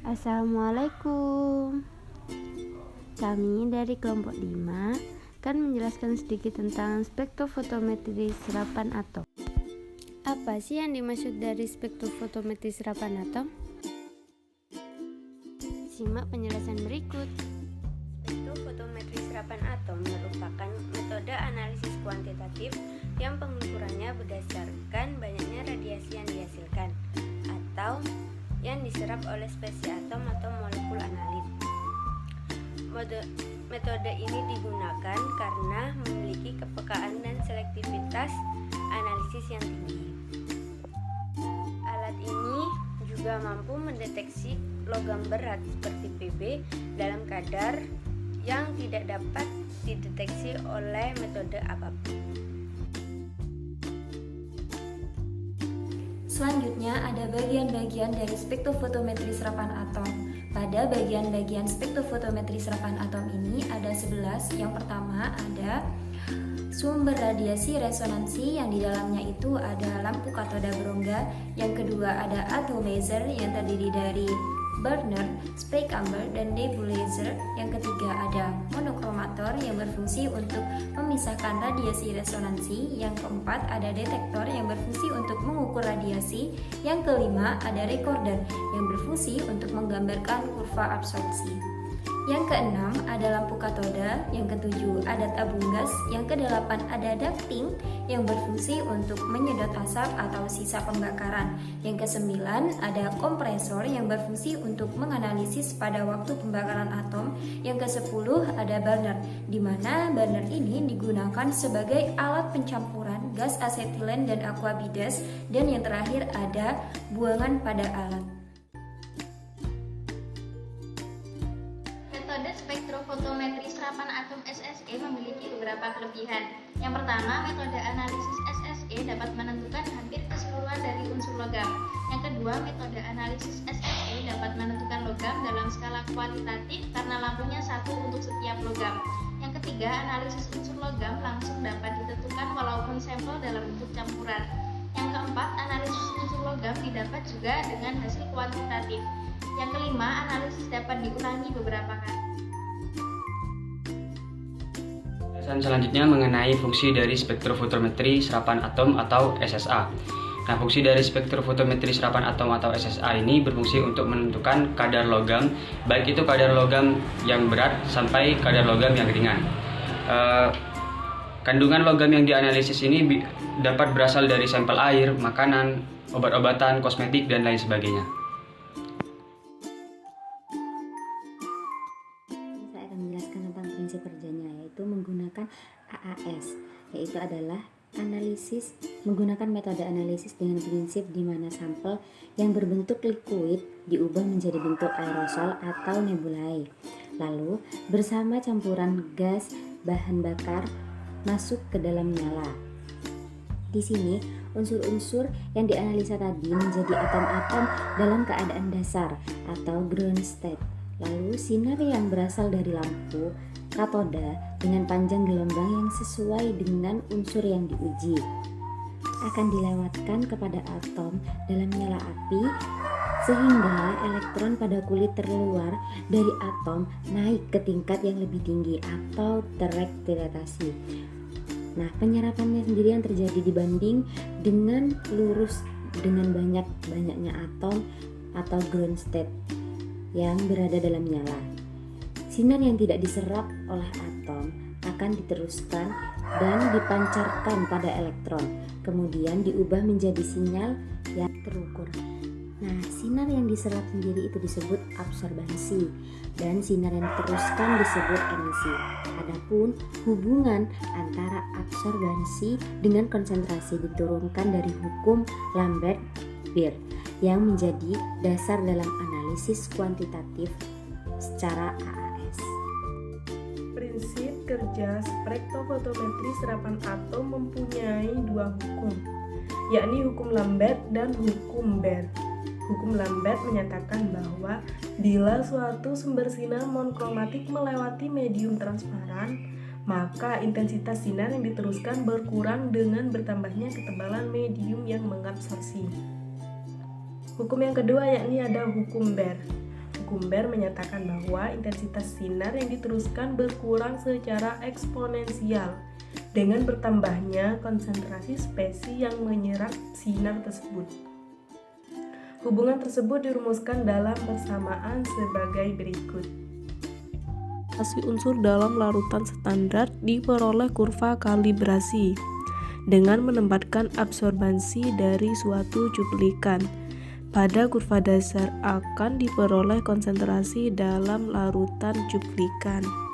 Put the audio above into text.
Assalamualaikum. Kami dari kelompok 5 akan menjelaskan sedikit tentang spektrofotometri serapan atom. Apa sih yang dimaksud dari spektrofotometri serapan atom? Simak penjelasan berikut. Spektrofotometri serapan atom merupakan metode analisis kuantitatif yang pengukurannya berdasarkan banyaknya radiasi yang dihasilkan atau yang diserap oleh spesies atom atau molekul analit. Metode ini digunakan karena memiliki kepekaan dan selektivitas analisis yang tinggi. Alat ini juga mampu mendeteksi logam berat seperti Pb dalam kadar yang tidak dapat dideteksi oleh metode apapun. Selanjutnya ada bagian-bagian dari spektrofotometri serapan atom. Pada bagian-bagian spektrofotometri serapan atom ini ada 11. Yang pertama ada sumber radiasi resonansi yang di dalamnya itu ada lampu katoda berongga. Yang kedua ada atomizer yang terdiri dari burner, spray-camber, dan nebulizer. Yang ketiga ada monokromator yang berfungsi untuk memisahkan radiasi resonansi. Yang keempat ada detektor yang berfungsi untuk mengukur radiasi. Yang kelima ada recorder yang berfungsi untuk menggambarkan kurva absorpsi. Yang keenam ada lampu katoda. Yang ketujuh ada tabung gas. Yang kedelapan ada ducting yang berfungsi untuk menyedot asap atau sisa pembakaran. Yang kesembilan ada kompresor yang berfungsi untuk menganalisis pada waktu pembakaran atom. Yang kesepuluh ada burner, di mana burner ini digunakan sebagai alat pencampuran gas asetilen dan aquabidas. Dan yang terakhir ada buangan pada alat. Metode spektrofotometri serapan atom SSE memiliki beberapa kelebihan. Yang pertama, metode analisis SSE dapat menentukan hampir keseluruhan dari unsur logam. Yang kedua, metode analisis SSE dapat menentukan logam dalam skala kualitatif karena lampunya satu untuk setiap logam. Yang ketiga, analisis unsur logam langsung dapat ditentukan walaupun sampel dalam bentuk campuran. Yang keempat, analisis unsur logam didapat juga dengan hasil kuantitatif. Yang kelima, analisis dapat diulangi beberapa kali. Selanjutnya mengenai fungsi dari spektrofotometri serapan atom atau SSA. Nah, fungsi dari spektrofotometri serapan atom atau SSA ini berfungsi untuk menentukan kadar logam, baik itu kadar logam yang berat sampai kadar logam yang ringan. Kandungan logam yang dianalisis ini dapat berasal dari sampel air, makanan, obat-obatan, kosmetik, dan lain sebagainya. Saya akan menjelaskan tentang prinsip kerjanya, yaitu menggunakan AAS, yaitu adalah analisis menggunakan metode analisis dengan prinsip di mana sampel yang berbentuk liquid diubah menjadi bentuk aerosol atau nebulae. Lalu bersama campuran gas bahan bakar masuk ke dalam nyala. Di sini unsur-unsur yang dianalisa tadi menjadi atom-atom dalam keadaan dasar atau ground state. Lalu sinar yang berasal dari lampu katoda dengan panjang gelombang yang sesuai dengan unsur yang diuji akan dilewatkan kepada atom dalam nyala api sehingga elektron pada kulit terluar dari atom naik ke tingkat yang lebih tinggi atau tereksilitasi. Nah, penyerapannya sendiri yang terjadi dibanding dengan lurus dengan banyaknya atom atau ground state yang berada dalam nyala. Sinar yang tidak diserap oleh atom akan diteruskan dan dipancarkan pada elektron, kemudian diubah menjadi sinyal yang terukur. Nah, sinar yang diserap sendiri itu disebut absorbansi dan sinar yang diteruskan disebut emisi. Adapun hubungan antara absorbansi dengan konsentrasi diturunkan dari hukum Lambert-Beer yang menjadi dasar dalam analisis kuantitatif secara AAS. Prinsip kerja spektrofotometri serapan atom mempunyai dua hukum, yakni hukum Lambert dan hukum Beer. Hukum Lambert menyatakan bahwa bila suatu sumber sinar monokromatik melewati medium transparan, maka intensitas sinar yang diteruskan berkurang dengan bertambahnya ketebalan medium yang mengabsorpsi. Hukum yang kedua yakni ada hukum Beer. hukum Baire menyatakan bahwa intensitas sinar yang diteruskan berkurang secara eksponensial dengan bertambahnya konsentrasi spesies yang menyerap sinar tersebut. Hubungan tersebut dirumuskan dalam persamaan sebagai berikut. Konsentrasi unsur dalam larutan standar diperoleh kurva kalibrasi dengan menempatkan absorbansi dari suatu cuplikan. Pada kurva dasar akan diperoleh konsentrasi dalam larutan cuplikan.